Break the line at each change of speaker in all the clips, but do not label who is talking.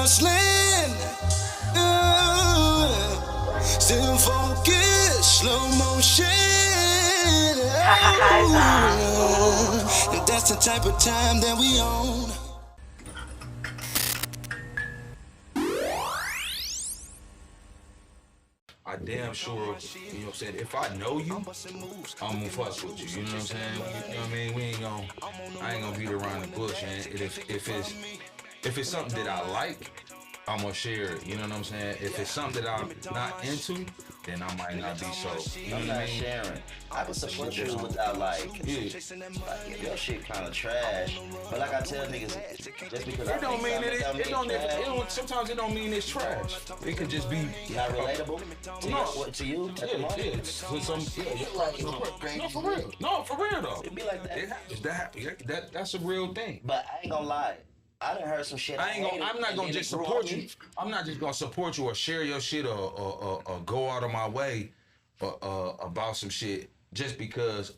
hustling. Still focused, slow motion. And that's the type of time that we own.
I damn sure, you know what I'm saying, if I know you, I'm gonna fuck with you, you know what I'm saying? You know what I mean? I ain't gonna beat around the bush, and if it's something that I like, I'm gonna share it, you know what I'm saying? If it's something that I'm not into, then I might not be so, you know what I mean?
Sharing. I can support you without like your shit kind of trash. But like I tell niggas, just because
it don't mean it. Sometimes it don't mean it's trash. It could just be
not relatable to you.
No, for real though.
It be like that.
That's a real thing.
But I ain't gonna lie. I done heard some shit.
I'm not gonna just support you. I'm not just gonna support you or share your shit or go out of my way about some shit just because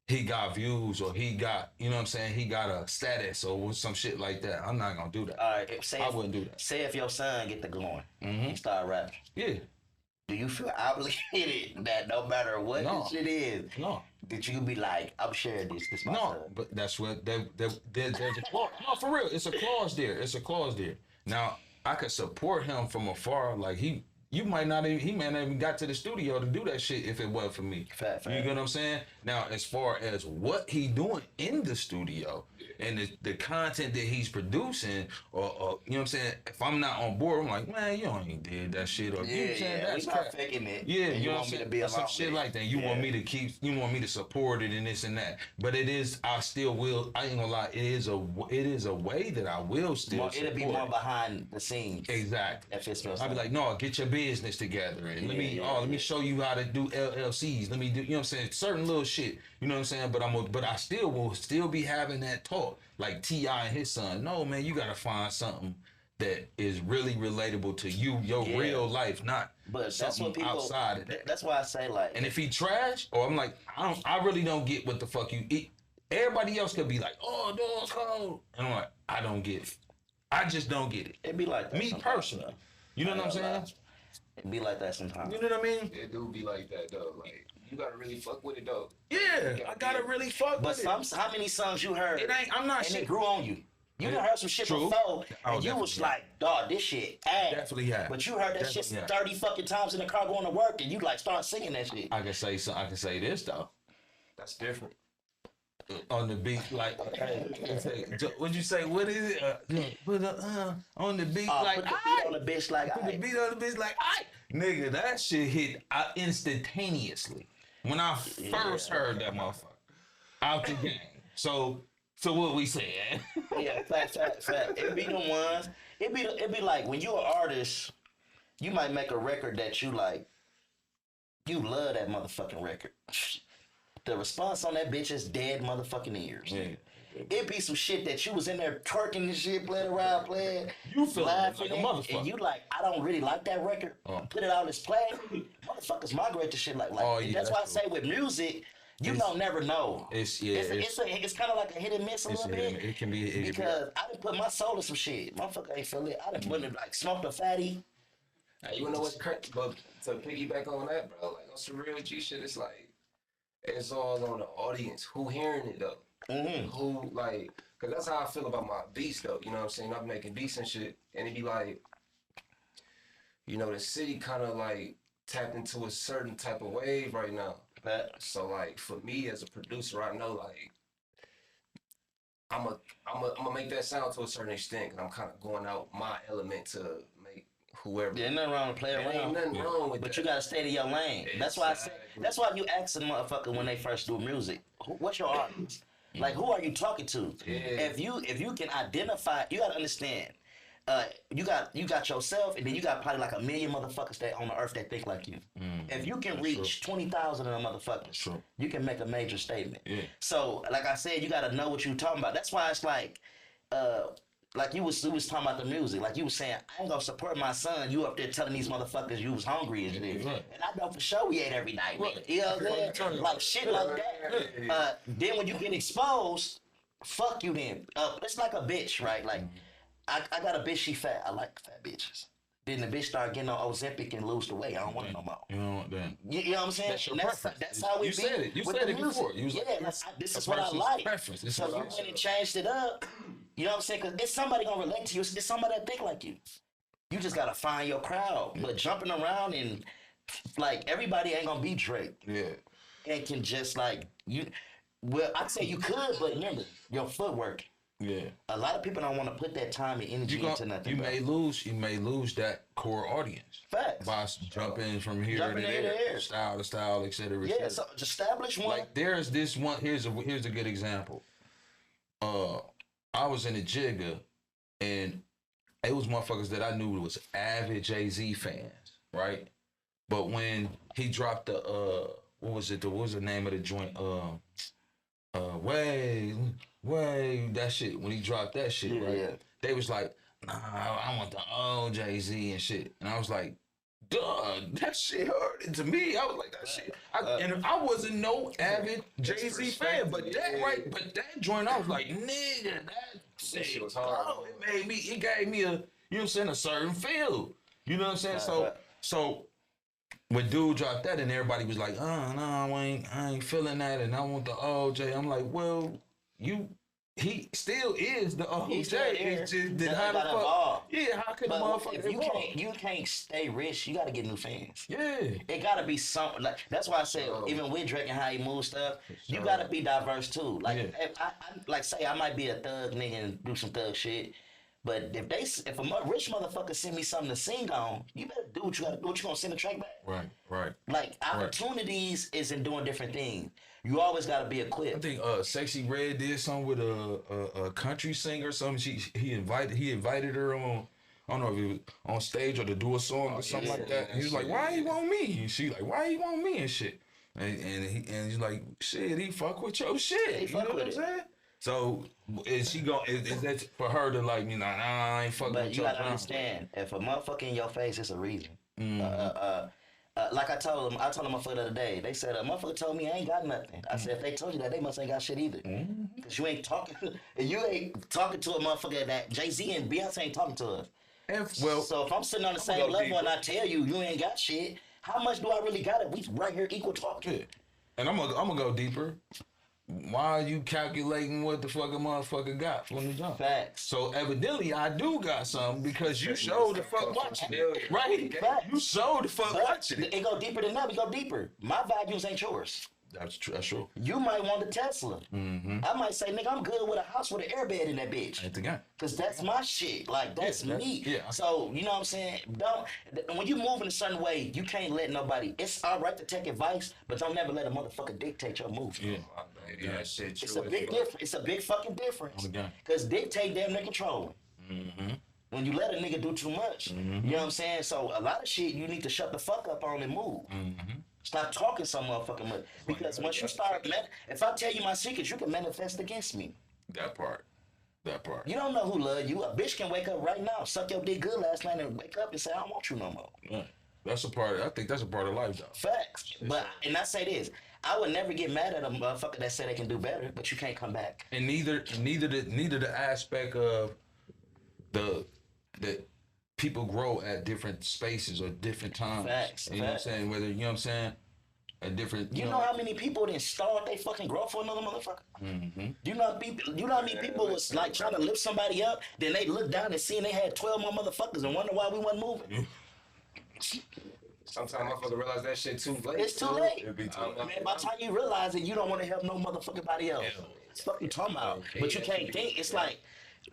he got views or he got, you know what I'm saying, he got a status or some shit like that. I'm not gonna do that.
All right,
I wouldn't do that.
Say if your son get the going, he start rapping.
Yeah.
Do you feel obligated that no matter what this shit is, that you can be like, I'm sharing this my son?
But that's what there's a clause. No, for real, it's a clause there. Now I could support him from afar, like he might not even got to the studio to do that shit if it wasn't for me.
Fact.
You get what I'm saying? Now as far as what he doing in the studio and the content that he's producing, or you know what I'm saying, if I'm not on board, I'm like, man, you ain't did that shit, or you know what I'm saying, that's
not faking it.
Yeah,
you
know
want me to be
some shit like that. You want me to support it and this and that. But it is, I still will. I ain't gonna lie. It is a way that I will still.
It'll be more behind the scenes.
Exactly.
I'll
be like, no, get your business together and let me show you how to do LLCs. Let me do, you know what I'm saying, certain little shit. You know what I'm saying? But I still will be having that talk. Like T.I. and his son. No, man, you gotta find something that is really relatable to you, your real life, not something outside of that.
That's why I say like.
And if he trash, or I'm like, I really don't get what the fuck you eat. Everybody else could be like, oh, dog cold, and I'm like, I don't get it. I just don't get it.
It be like that.
Me personally, you know what I'm saying?
It be like that sometimes.
You know what I mean?
It do be like that though. Like you gotta really fuck with it though.
Yeah, I gotta really fuck with it.
But how many songs you heard?
I'm not.
And it grew on you. You done heard some shit before, and you was like, dog, this shit ass.
Definitely have.
But you heard that shit 30 fucking times in the car going to work, and you like start singing that shit.
I can say this though.
That's different.
On the beat, like, what'd you say? What is it? Put on the beat, like,
put the beat on the bitch, like,
put the beat on the bitch, like, nigga, that shit hit instantaneously when I first heard that motherfucker out the game. So what we saying?
Yeah, fact. It be the ones. It be like when you an artist, you might make a record that you like. You love that motherfucking record. The response on that bitch is dead motherfucking ears.
Yeah.
It be some shit that you was in there twerking and shit, playing around,
you feel
laughing,
like a motherfucker.
And you like, I don't really like that record. Put it out as play. Motherfuckers migrate to shit like. That's why I say with music, you don't never know. It's kind of like a hit and miss a little bit.
It can be
because I done put my soul in some shit. Motherfucker ain't feel it. I done put it like smoked a fatty.
Hey, you know what's crazy? But to piggyback on that, bro, like on some real G shit, it's like. It's all on the audience. Who hearing it though? Who like? Cause that's how I feel about my beats though. You know what I'm saying? I'm making beats and shit, and it be like, you know, the city kind of like tapped into a certain type of wave right now. So like for me as a producer, I know like I'm a make that sound to a certain extent, cause I'm kind of going out my element to make whoever.
Yeah, nothing wrong with play around.
Ain't nothing wrong with
but
that.
you gotta stay to your lane. That's why I say. That's why you ask a motherfucker when they first do music, what's your artist? Like, who are you talking to?
Yeah.
If you can identify, you gotta understand. You got yourself, and then you got probably like 1 million motherfuckers that on the earth that think like you. If you can reach 20,000 of them motherfuckers, you can make a major statement.
Yeah.
So, like I said, you gotta know what you're talking about. That's why it's like you was talking about the music. Like you was saying, I ain't gonna support my son. You up there telling these motherfuckers you was hungry and shit.
Right.
And I know for sure we ate every night. Right. You know what I'm saying? Like shit like that. Then when you get exposed, fuck you then. It's like a bitch, right? Like I got a bitch, she fat. I like fat bitches. Then the bitch start getting on Ozempic and lose the weight. I don't want it no more.
You know what then?
You know what I'm saying?
That's your
And
preference.
that's how we
You
be
said it. You
with
said
the
it
music.
before. You was like,
This
a
is what I
person's
like.
preference. This
So
is
you
what I
went
said.
and changed it up. You know what I'm saying? Because it's somebody gonna relate to you. It's somebody that think like you. You just gotta find your crowd. But jumping around and like everybody ain't gonna be Drake.
Yeah.
And can just like you. Well, I'd say you could, but remember your footwork.
Yeah.
A lot of people don't want to put that time and energy into nothing.
You
bro.
may lose that core audience.
Facts.
By jumping from here
Jumping
to
here to
there,
there.
style to style, et cetera, et
Yeah,
cetera.
so establish one.
Like there's this one. Here's a good example. I was in a jigger, and it was motherfuckers that I knew was avid Jay-Z fans, right? But when he dropped the what was the name of the joint? Way that shit. When he dropped that shit, right?
Yeah.
They was like, nah, I want the old Jay-Z and shit. And I was like, duh, that shit hurt to me. I was like, that shit. And I wasn't no avid Jay-Z fan, but that joint, I was like, nigga, that shit
was hard.
Oh, it gave me a, you know what I'm saying, a certain feel. You know what I'm saying? So when dude dropped that and everybody was like, oh no, I ain't feeling that and I want the old Jay. I'm like, well, he still is the old Jay. It's just that how the fuck
evolve.
yeah, how can a motherfucker
if you can't stay rich, you gotta get new fans.
Yeah.
It gotta be something like that's why I said even with Drake and how he moves stuff, you gotta be diverse too. Like if I like say I might be a thug nigga and do some thug shit. But if a rich motherfucker send me something to sing on, you better do what you gotta do. What you gonna send a track back?
Right.
Like opportunities is in doing different things. You always gotta be equipped.
I think Sexy Red did something with a country singer or something. He invited her on. I don't know if it was on stage or to do a song or something like that. And he was like, "Why he want me?" And she like, "Why he want me?" and shit. And he's like, "Shit, he fuck with your shit." You know what I'm saying? So is that for her to like, you know, nah, I ain't fucking with
But you
your
gotta
drama.
understand, if a motherfucker in your face, it's a reason. Like I told him a motherfucker the other day. They said a motherfucker told me I ain't got nothing. I said if they told you that, they must ain't got shit either. Cause you ain't talking to a motherfucker that Jay-Z and Beyonce ain't talking to us. So if I'm sitting on the same level and I tell you ain't got shit, how much do I really got it? We right here equal talking.
Yeah. And I'm gonna go deeper. Why are you calculating what the fucking motherfucker got from the jump?
Facts.
So evidently I do got something because you showed the fuck watching it. Right?
Facts.
You showed the fuck watching it.
It go deeper than that. We go deeper. My values ain't yours.
That's true. That's true.
You might want a Tesla. I might say, nigga, I'm good with a house with an airbed in that bitch.
Ain't the game.
Cause that's my shit. Like that's me.
Yeah.
So you know what I'm saying? When you move in a certain way, you can't let nobody. It's all right to take advice, but don't never let a motherfucker dictate your move.
Yeah.
Yeah, that shit true.
It's a big difference. It's a big fucking difference.
Okay.
Cause dictate damn near controlling. When you let a nigga do too much, you know what I'm saying? So a lot of shit you need to shut the fuck up on and move. Stop talking so motherfucking much. Because once you start, if I tell you my secrets, you can manifest against me.
That part.
You don't know who love you. A bitch can wake up right now, suck your dick good last night, and wake up and say, I don't want you no more.
Yeah. That's a part. I think that's a part of life, though.
Facts. And I say this. I would never get mad at a motherfucker that said they can do better, but you can't come back.
And neither the aspect of the people grow at different spaces or different times.
Facts.
You know what I'm saying? Whether you know what I'm saying, a different.
You know how many people didn't start they fucking growth for another motherfucker? Do you know how many people was like trying to lift somebody up, then they look down and seeing they had 12 more motherfuckers and wonder why we wasn't moving.
Sometimes motherfucker realize that shit too late.
It's too late.
It'd be too
Man, by the time you realize it, you don't want to help no motherfucking body else. It's fucking talking about. But you can't think. It's like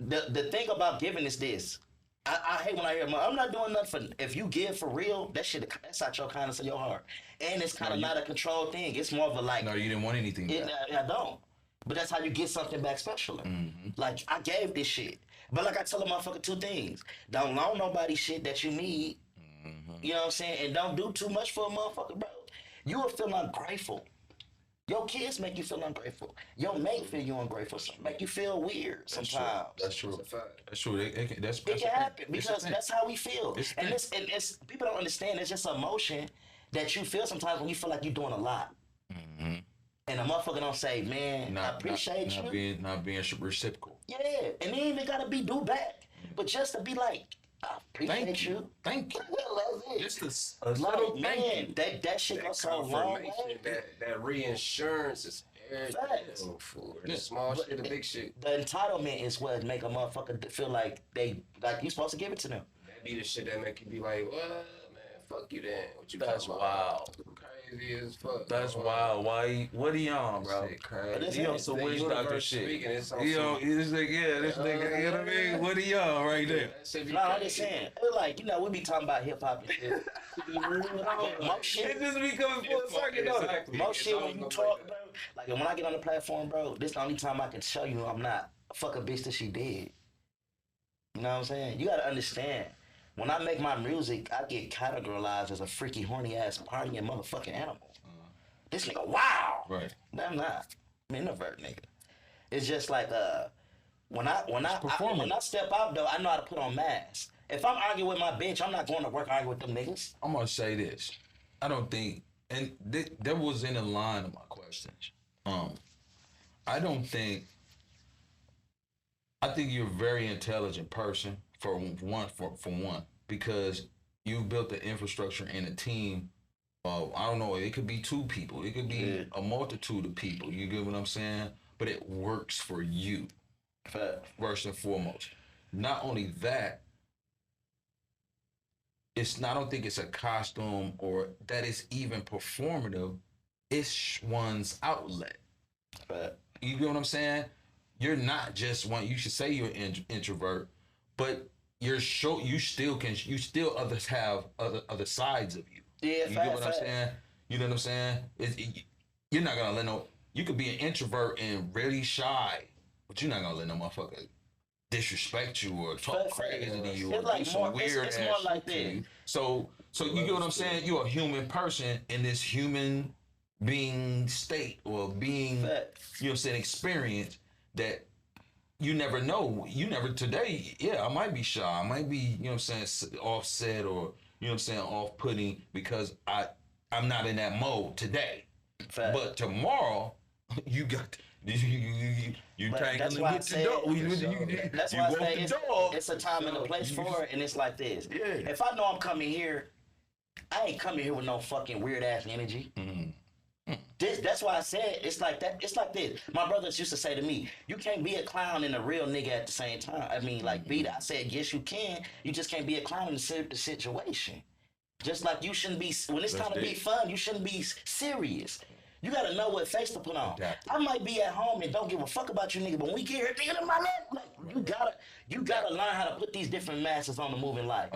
the thing about giving is this. I hate when I hear, I'm not doing nothing. If you give for real, that's out your kindness of your heart. And it's kind of not a controlled thing. It's more of a like.
No, you didn't want anything.
I don't. But that's how you get something back special. Like, I gave this shit. But like I tell a motherfucker two things. Don't loan nobody shit that you need. You know what I'm saying? And don't do too much for a motherfucker, bro. You will feel ungrateful. Your kids make you feel ungrateful. Your mate feel you ungrateful. Make you feel weird sometimes.
That's true. That's true. It
can happen because that's how we feel. And it's people don't understand. It's just an emotion that you feel sometimes when you feel like you're doing a lot. And a motherfucker don't say, man, I appreciate you.
Not being reciprocal.
Yeah, and it ain't even gotta be do back. But just to be like, I appreciate you.
Thank you. Just a
Like,
little
man,
thank you.
that shit goes so long way.
That reinsurance is
Facts.
everything for the small shit, the big shit.
The entitlement is what make a motherfucker feel like you supposed to give it to them.
That be the shit that make you be like, what, man? Fuck you then. What you
That's
talking
wild.
about? Crazy as fuck.
That's wild. Why? What are you on, bro?
Shit crazy.
He on some witch doctor shit. This nigga, this nigga, you know what I mean? What are you on right there?
No, I'm just saying. It's like, we be talking about hip hop and shit. Most shit,
It just be coming full circle, though.
most shit when you talk, bro. Like when I get on the platform, bro, this the only time I can show you I'm not a fucking bitch that she did. You know what I'm saying? You gotta understand. When I make my music, I get categorized as a freaky, horny ass partying motherfucking animal. This nigga, wow.
Right.
No, I'm not. I'm an introvert, nigga. It's just like when I step out though, I know how to put on masks. If I'm arguing with my bitch, I'm not going to work arguing with them niggas.
I'm gonna say this. I don't think, and that was in the line of my questions. I think you're a very intelligent person for one, because you built the infrastructure and a team of, I don't know, it could be 2 people, it could be a multitude of people. You get what I'm saying? But it works for you, first and foremost. Not only that, I don't think it's a costume or that it's even performative. It's one's outlet. You get what I'm saying? You're not just one. You should say you're an introvert, but you still others have other sides of you.
Yeah,
you get what I'm saying? You know what I'm saying? You're not gonna let you could be an introvert and really shy, but you're not gonna let no motherfucker disrespect you or talk crazy to you or do some weird ass
more like
shit to
this.
you. So you get what I'm saying? You're a human person in this human being state or being, you know what I'm saying, experience that you never know. Today, I might be shy. I might be, you know what I'm saying, offset or, you know what I'm saying, off-putting because I'm not in that mode today. But tomorrow, you got you can't get the door.
That's why I say it's a time and a place for it, and it's like this.
Yeah.
If I know I'm coming here, I ain't coming here with no fucking weird ass energy. That's why I said it's like that. It's like this. My brothers used to say to me, "You can't be a clown and a real nigga at the same time." I mean, like beat it. I said, "Yes, you can. You just can't be a clown in the situation." Just like you shouldn't be when it's time to be fun. You shouldn't be serious. You gotta know what face to put on. I might be at home and don't give a fuck about you nigga, but when we get here, nigga, my man, like, you gotta learn how to put these different masses on the moving life.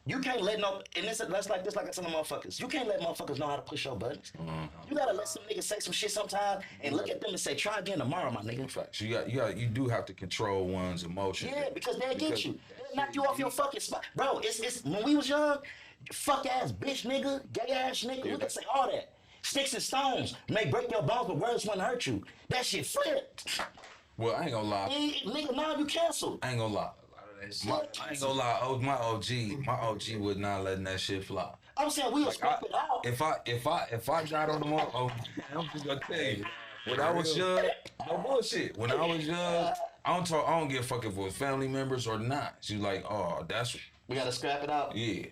You can't let that's like I tell the motherfuckers. You can't let motherfuckers know how to push your buttons. You gotta let some niggas say some shit sometimes and look at them and say, try again tomorrow, my nigga.
Facts. You do have to control one's emotions.
Yeah, because they'll get you. They'll knock you off your fucking spot. Bro, it's when we was young, fuck ass bitch nigga, gay ass nigga, we could say all that. Sticks and stones may break your bones, but words wouldn't hurt you. That shit flipped.
Well, I ain't gonna lie.
Nigga, now you canceled.
I ain't gonna lie. I ain't gonna lie. My OG would not letting that shit fly.
I'm saying we was scrap it out.
If I got on the I'm just gonna tell you. When I was young, no bullshit. When I was young, I don't give a fuck if it was family members or not. She's like, oh, that's.
We gotta scrap it out.
Yeah,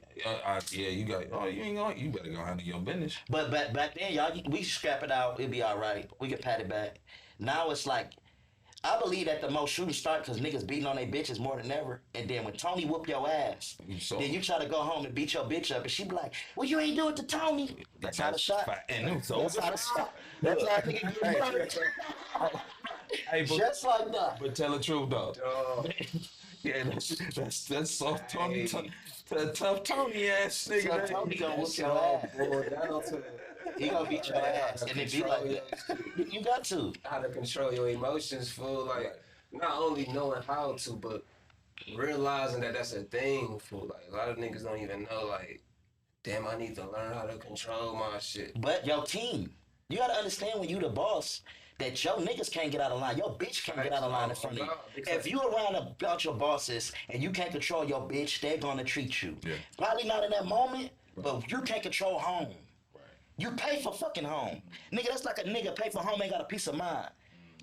you got. Oh, you better go handle your business.
But back then, y'all, we scrap it out. It'd be all right. We can pat it back. Now it's like, I believe that the most shooting start because niggas beating on their bitches more than ever. And then when Tony whoop your ass, then you try to go home and beat your bitch up, and she be like, "Well, you ain't do it to Tony." That's how the shot. That's how the shot. That's how nigga get murdered.
Hey,
just like that.
But tell the truth though. Yeah, that's soft Tony, tough Tony ass nigga.
Tough Tony gonna whoop your ass. He gonna beat your ass, and it be like that. You got to.
How to control your emotions, fool. Like, not only knowing how to, but realizing that that's a thing, fool. Like, a lot of niggas don't even know, like, damn, I need to learn how to control my shit.
But your team, you gotta understand when you the boss, that your niggas can't get out of line. Your bitch can't get out of line in front of you. If you around about your bosses and you can't control your bitch, they're gonna treat you. Yeah. Probably not in that moment, but you can't control home. Right. You pay for fucking home. Nigga, that's like a nigga pay for home, ain't got a peace of mind.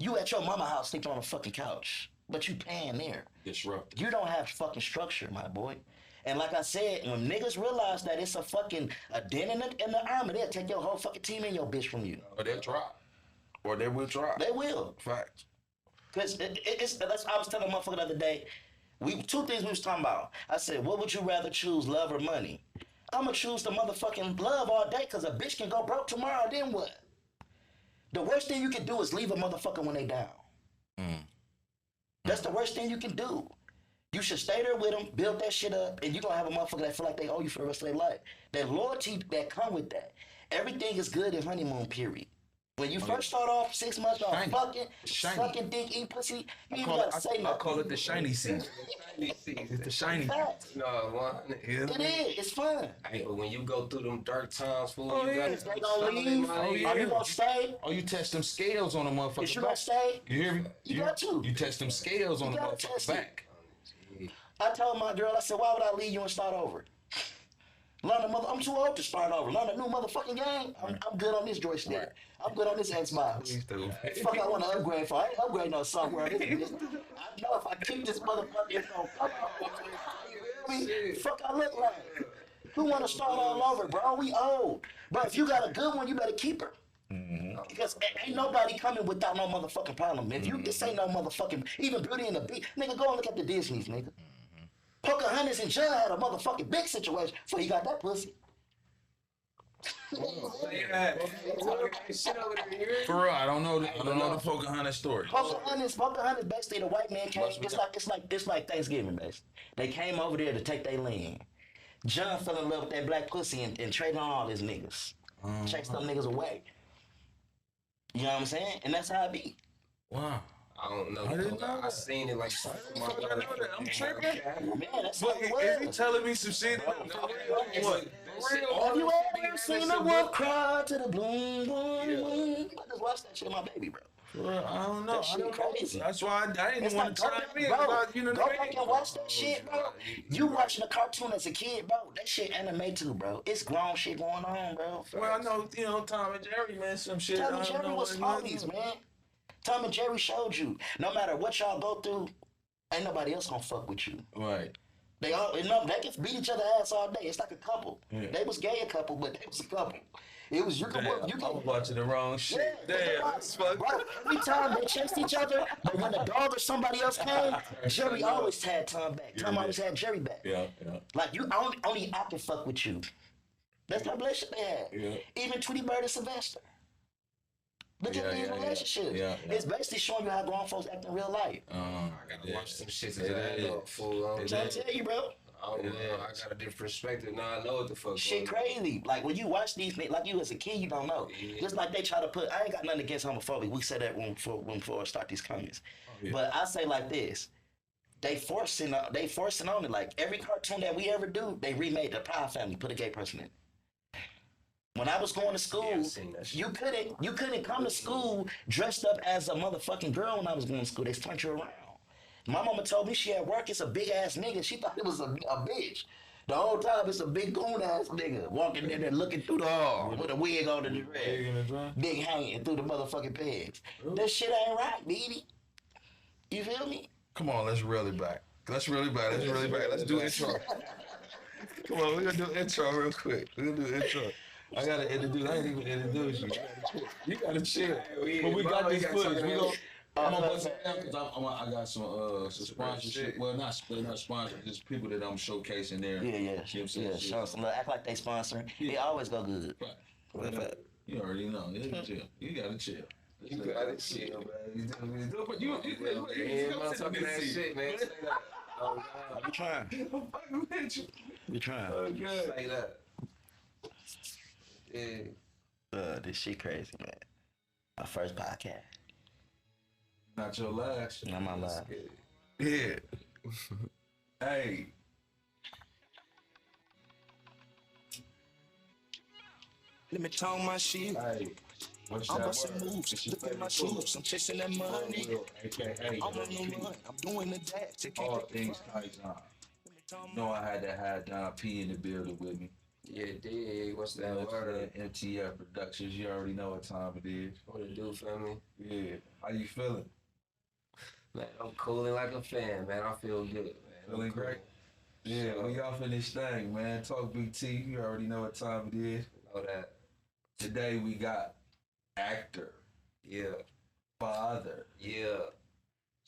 You at your mama house sleeping on a fucking couch. but you paying there.
Disruptive.
You don't have fucking structure, my boy. And like I said, when niggas realize that it's a fucking a den in the armor, they'll take your whole fucking team and your bitch from you.
Or they'll drop. Or they will drop.
They will.
Facts.
Because that's I was telling a motherfucker the other day. Two things we was talking about. I said, what would you rather choose, love or money? I'ma choose the motherfucking love all day because a bitch can go broke tomorrow, then what? The worst thing you can do is leave a motherfucker when they down. That's the worst thing you can do. You should stay there with them, build that shit up, and you're gonna have a motherfucker that feel like they owe you for the rest of their life. That loyalty that come with that. Everything is good in honeymoon period. When you first start off 6 months off fucking dick, eat pussy, you ain't gotta say nothing.
I call it the shiny season. It's the shiny season.
No, 100.
It is. It's fun.
Hey, but when you go through them dark times, fool,
They gonna leave. Are you gonna stay?
Oh, you test them scales on the motherfucker.
Is you gonna stay?
You hear me?
You got to.
You test them scales on the
gotta
motherfucker
test it.
back.
I told my girl, I said, why would I leave you and start over? I'm too old to start over. Learn a new motherfucking game. I'm good on this joystick. I'm good on this Xbox. Fuck, I want to upgrade for. I ain't upgrading no software. I know if I keep this motherfucker, it's gonna fuck up. Fuck, I look like. Who want to start all over, bro? We old. But if you got a good one, you better keep her. Because ain't nobody coming without no motherfucking problem. If you this ain't no motherfucking even Beauty and the Beast, nigga, go and look at the Disneys, nigga. Pocahontas and John had a motherfucking big situation before you got that pussy.
For real, I don't know the Pocahontas story.
Pocahontas basically the white man came. It's like Thanksgiving, basically. They came over there to take their land. John fell in love with that black pussy and traded on all his niggas. Chased them niggas away. You know what I'm saying? And that's how it be.
Wow.
I don't know.
I didn't know
I seen it like
I'm tripping.
Man, that's
But
how it
is he
was.
telling me some shit? What?
Have you ever seen a wolf cry to the bloom, bloom, bloom? I just watched that shit with my baby, bro.
Well, I don't know.
That shit crazy.
That's why I didn't
It's
want
like,
to chime in.
bro,
You know
go
what I
back
mean?
and watch that shit, bro. You watching a cartoon as a kid, bro. That shit anime too, bro. It's grown shit going on, bro.
Well, I know, Tom and Jerry, man, some shit.
Tom
I
and
don't
Jerry
know
was
what
homies, man. Tom and Jerry showed you, no matter what y'all go through, ain't nobody else gonna fuck with you.
Right.
They can beat each other ass all day. It's like a couple.
Yeah.
They was gay a couple, but they was a couple. It was you
I was
can
watching the wrong shit.
Yeah,
Damn, that's fucked
bro, every time they chased each other, but when the dog or somebody else came, Jerry always had Tom back. Tom always had Jerry back.
Yeah.
Like you only I can fuck with you. That's the relationship they had.
Yeah.
Even Tweety Bird and Sylvester. Look at these relationships.
Yeah.
It's basically showing you how grown folks act in real life.
I gotta watch some shit to that up, fool.
I'm trying to tell you, bro.
I don't know. I got a different perspective now. I know what the fuck.
Shit crazy. Like when you watch these, like you as a kid, you don't know.
Yeah.
Just like they try to put. I ain't got nothing against homophobia. We said that when before I start these comments.
Yeah.
But I say like this. They forcing on it. Like every cartoon that we ever do, they remade the Proud Family, put a gay person in. When I was going to school,
I've seen that shit.
you couldn't come to school dressed up as a motherfucking girl when I was going to school. They turned you around. My mama told me she at work, it's a big ass nigga. She thought it was a bitch. The whole time it's a big goon ass nigga walking in there looking through the hall with a wig on and the red. Big hanging through the motherfucking pegs. That shit ain't right, baby. You feel me?
Come on, let's reel it back. Let's do intro. Come on, we're gonna do intro real quick. I gotta introduce. I ain't even introduce you. You gotta chill.
But we got this footage. We go. I'm gonna
Okay.
bust it down because I got some sponsorship. Well, not sponsors, just people that I'm showcasing there.
Yeah.
You know what I'm saying?
Show some love. Act like they sponsoring. It always go good.
Right. You already know. You gotta chill.
You gotta chill, man.
You
talking that shit, man. Say that. Oh, God.
We trying. We trying.
Say that. Yeah.
This shit crazy, man. My first podcast.
Not your last.
Not my last.
Yeah. Hey.
Let me talk my shit.
Hey. What's
I'm
that
busting
word?
moves, look at my shoes, I'm chasing that money.
AKA,
I'm on the run, I'm doing the dash. to keep
all
it
things
going.
Kaizon. You know I had to have Don P in the building with me.
Yeah, dig. What's that
That's
word?
MTF Productions. You already know what time it is.
What it do, family?
Yeah. How you feeling?
Man, I'm cooling like a fan, man. I feel good, man.
Feeling
cool.
great? Yeah,
So,
we off in this thing, man. Talk Big T. You already know what time it is.
know that.
Today we got actor,
Yeah.
father,
Yeah.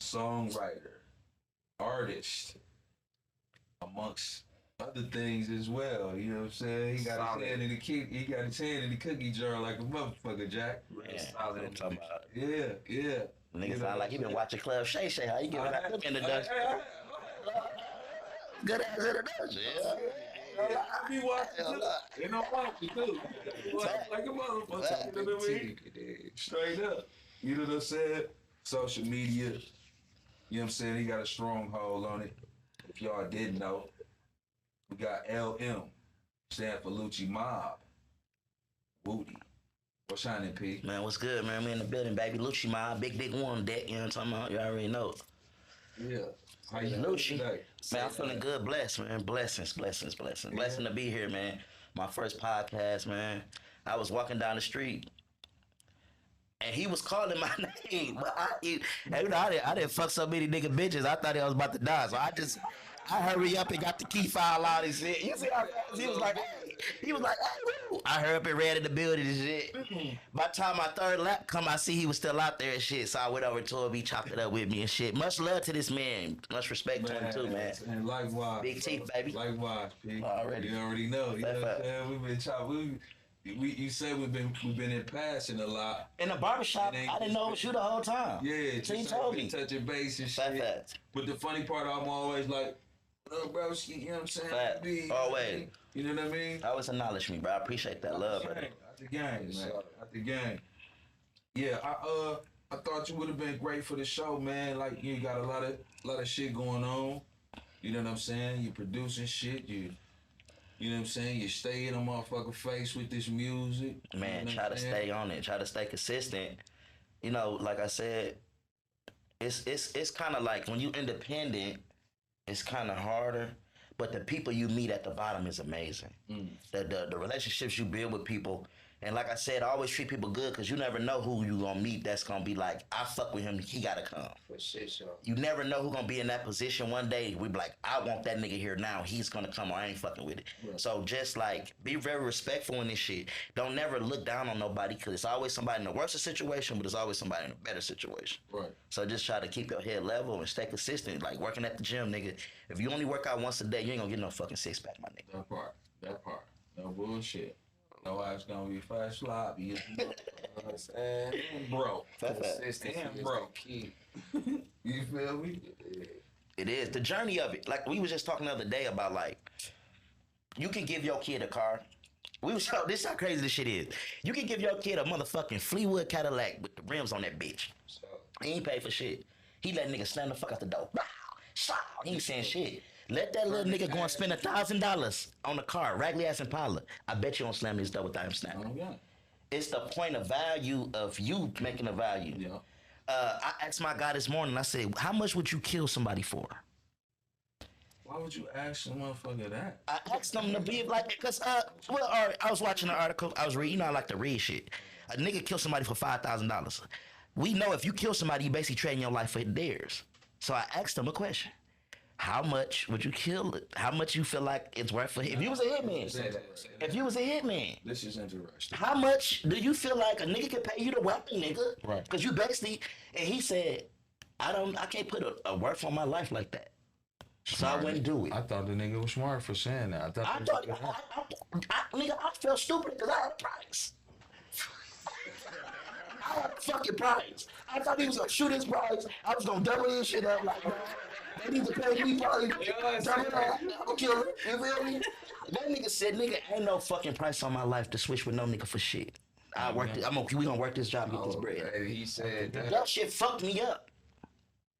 songwriter, artist, amongst other things as well. You know what I'm saying? He got
Solid.
his hand in the cookie jar like a motherfucker, Jack.
Man,
Solid.
I'm talking about.
Yeah.
Nigga
You know
sound like he been watching Club Shay Shay. How you giving that look in the dust? Good ass introduction.
I be watching too. And I'm watching too. Watching like a motherfucker. You know what I mean? Straight up. You know what I'm saying? Social media. You know what I'm saying? He got a stronghold on it. If y'all didn't know, we got LM, stand for Lucci Mob. Wootie. What's shining, P?
Man, what's good, man? We in the building, baby. Lucci, my big one deck. You know what I'm talking about? You already know.
Yeah. How you doing
Lucci.
today?
Man, I'm feeling good. Blessed, man. Blessings. Blessing to be here, man. My first podcast, man. I was walking down the street, and he was calling my name. But I didn't fuck so many nigga bitches. I thought I was about to die. So I hurry up and got the key file out and shit. You see how fast he was like, hey. He was like, hey. I hurry up and ran in the building and shit. By the time my third lap come, I see he was still out there and shit. So I went over to him, he chopped it up with me and shit. Much love to this man. Much respect to him too, man.
And likewise.
Big teeth, baby.
Likewise, P.
Already.
You already know. You know what I'm
Fact.
saying? We've been chopping. You say we've been in passing a lot.
In the barbershop, I didn't know it was you the whole time.
Yeah,
So he
just
told
like
me.
touching base and shit.
Fact.
But the funny part, I'm always like, "What up, broski?" You know what I'm saying?
Fact.
Be,
Always.
You know what I mean?
Always acknowledge me, bro. I appreciate that love, bro.
At the game, man. At the game. Yeah, I thought you would have been great for the show, man. Like you got a lot of shit going on. You know what I'm saying? You producing shit. You know what I'm saying? You stay in a motherfucker face with this music.
Man,
you know
try
what
to
I'm saying?
stay on it. Try to stay consistent. You know, like I said, it's kind of like when you independent, it's kind of harder. But the people you meet at the bottom is amazing. The relationships you build with people. And like I said, I always treat people good because you never know who you gonna meet that's gonna be like, I fuck with him, he gotta come.
For shit, show.
You never know who gonna be in that position one day. We be like, I want that nigga here now. He's gonna come or I ain't fucking with it.
Right.
So just like, be very respectful in this shit. Don't never look down on nobody because it's always somebody in the worst situation, but it's always somebody in a better situation.
Right.
So just try to keep your head level and stay consistent. Like working at the gym, nigga. If you only work out once a day, you ain't gonna get no fucking six pack, my nigga.
That part. No bullshit. No ass gonna be fast sloppy.
You know what I'm saying?
Bro.
Consistency
Damn,
is
bro.
the key.
You feel me?
It is. The journey of it. Like we was just talking the other day about like, you can give your kid a car. This is how crazy this shit is. You can give your kid a motherfucking Fleetwood Cadillac with the rims on that bitch.
So,
He ain't pay for shit. He let nigga slam the fuck out the door. Bow, shaw. He ain't saying shit. Let that little nigga go and spend $1,000 on a car, raggedy ass Impala. I bet you don't slam his door without him snapping.
Oh, yeah.
It's the point of value of you making a value.
Yeah.
I asked my guy this morning, I said, how much would you kill somebody for?
Why would you ask a motherfucker that?
I asked them to be like, because, I was watching an article, I was reading, you know I like to read shit. A nigga killed somebody for $5,000. We know if you kill somebody, you basically trading your life for theirs. So I asked him a question. How much would you kill it? How much you feel like it's worth for him? If you was a hitman, if you was a hitman,
This is interesting.
how much do you feel like a nigga could pay you to weapon, nigga?
Right.
Because you basically, and he said, I can't put a worth on my life like that. So I wouldn't do it.
I thought the nigga was smart for saying that.
Nigga, I felt stupid because I had a price. I had a fucking price. I thought he was gonna shoot his price. I was gonna double his shit up like that. They need to pay me probably double it up. I'm gonna kill him. You feel me? That nigga said, nigga, ain't no fucking price on my life to switch with no nigga for shit. We gonna work this job and get this bread.
baby, he said that.
That shit fucked me up.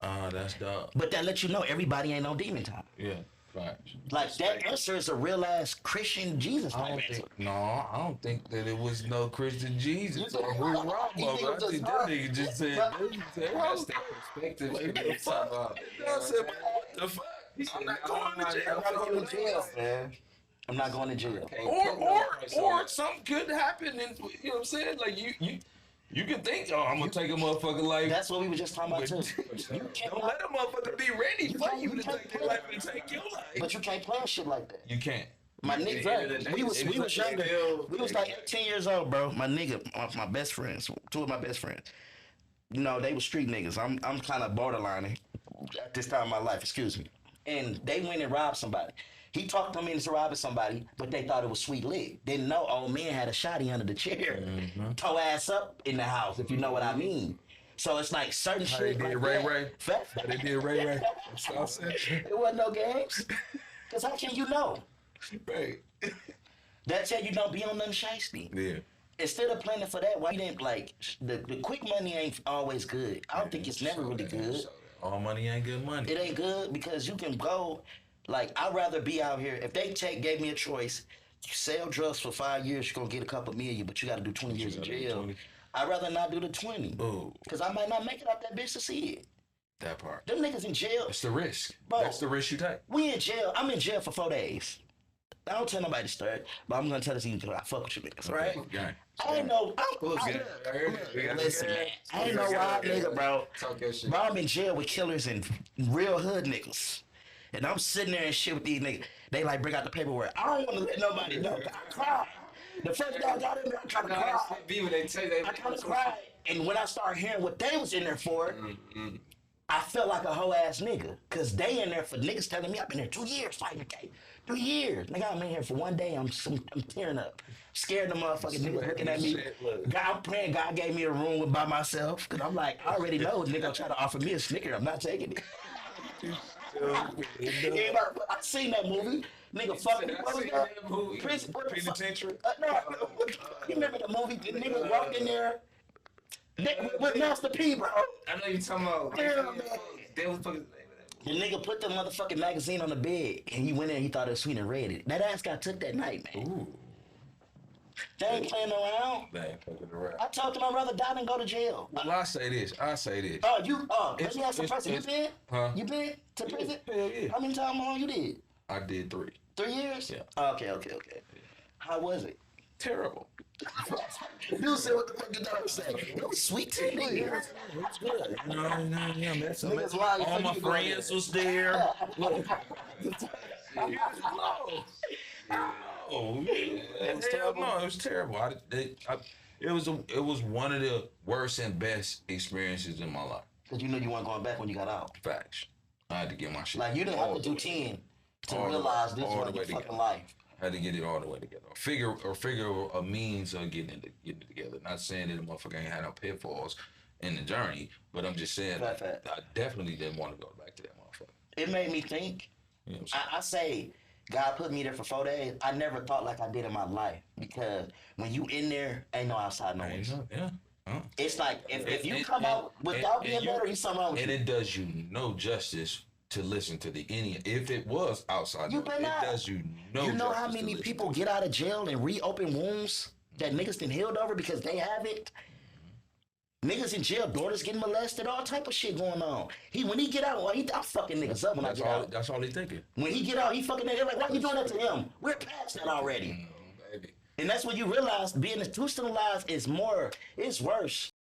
That's dope.
But that let you know everybody ain't no demon time.
Yeah. Right.
Like that answer is a real ass Christian Jesus
I
type
don't
answer.
think. No, I don't think that it was no Christian Jesus
You
or who
think-
wrong
you think it
I
was
think
just
that
hard?
nigga just said.
That's that perspective.
Like,
shit
the
they talk
fuck?
about.
I said, what the fuck? I'm not going to jail.
I'm not going to jail, man. I'm not going to jail.
Can't put no price on
Or
it.
something could happen, and you know what I'm saying? Like you You can think, oh, I'm gonna take a motherfucker life.
That's what we were just talking about too.
Don't let a motherfucker be ready for you to take your life and take your life.
But you can't plan shit like that.
You can't.
My nigga, we was younger. We was like 18 years old, bro. My nigga, my best friends, two of my best friends. You know, they were street niggas. I'm kind of borderline at this time in my life. Excuse me. And they went and robbed somebody. He talked them into robbing somebody, but they thought it was sweet lit. Didn't know old man had a shotty under the chair. Toe ass up in the house, if you know what I mean. So it's like certain
How
shit
they did
like
Ray
that.
Ray. How they did Ray Ray. That's what I'm saying.
It wasn't no games. Because how can you know?
Right.
That tell you don't be on nothing shiesty.
Yeah.
Instead of planning for that, why you didn't like the quick money ain't always good. I don't think it's never really good.
All money ain't good money.
It ain't good because you can go, like, I'd rather be out here. If they gave me a choice, you sell drugs for 5 years, you're gonna get a couple million, but you gotta do 20 years in jail. I'd rather not do the 20.
Ooh.
Because I might not make it out that bitch to see it.
That part.
Them niggas in jail.
It's the risk.
Bro,
That's the risk you take.
We in jail. I'm in jail for 4 days. I don't tell nobody to start, but I'm gonna tell this even because I fuck with you niggas, right?
Okay.
I ain't know. Listen, man. I ain't no wild nigga, bro.
Talk your shit.
Bro, I'm in jail with killers and real hood niggas. And I'm sitting there and shit with these niggas. They like bring out the paperwork. I don't want to let nobody know. I cried. The first day I got in there, I tried to cry. I tried to cry. And when I started hearing what they was in there for, I felt like a hoe ass nigga. Cause they in there for niggas telling me I've been here 2 years fighting, okay? 2 years. Nigga, I'm in here for 1 day. I'm tearing up. Scared of the motherfucking niggas looking at me. God, I'm praying God gave me a room by myself. Cause I'm like, I already know nigga try to offer me a Snicker. I'm not taking it. I seen that movie. Nigga fucking what was that? Prison
Penitentiary?
No, you remember the movie? The nigga walked in there with Master P, bro.
I know you talking about.
Damn, man.
They was fucking.
The nigga put the motherfucking magazine on the bed and he went in and he thought it was sweet and read it. That ass got took that night, man.
Ooh.
They ain't playing around.
They ain't fucking around.
I told him I'd rather die than go to jail.
Well, I say this.
Let me ask you a question. You been?
Huh?
You been to prison?
Hell yeah.
How many times long you did?
I did 3.
3 years?
Yeah.
Okay. How was it?
Terrible.
You said what the fuck you thought I was saying. It was sweet to me.
It was good. Yeah, that's
Niggas lying,
all
so
my
you go
friends
there.
was there. Look. No, it was terrible. It was one of the worst and best experiences in my life.
Cause you know you weren't going back when you got out.
Facts. I had to get my shit.
Like you didn't have to do 10 to realize this was your fucking life.
I had to get it all the way together. Figure a means of getting it together. Not saying that the motherfucker ain't had no pitfalls in the journey, but I'm just saying
Fact.
I definitely didn't want to go back to that motherfucker.
It made me think.
You know what I'm saying?
I say God put me there for 4 days. I never thought like I did in my life because when you in there, ain't no outside noise.
Yeah.
It's like if you come out without being better, you something wrong with
and
you.
it does you no justice to listen to if it was outside noise, it does you no justice.
You know how many people get out of jail and reopen wounds that niggas been healed over because they have it? Niggas in jail, daughters getting molested, all type of shit going on. When he get out, I'm fucking niggas up when I get out.
That's all he thinking.
When he get out, he fucking niggas like, why you doing that to him? We're past that already.
Baby.
And that's when you realize being institutionalized is worse.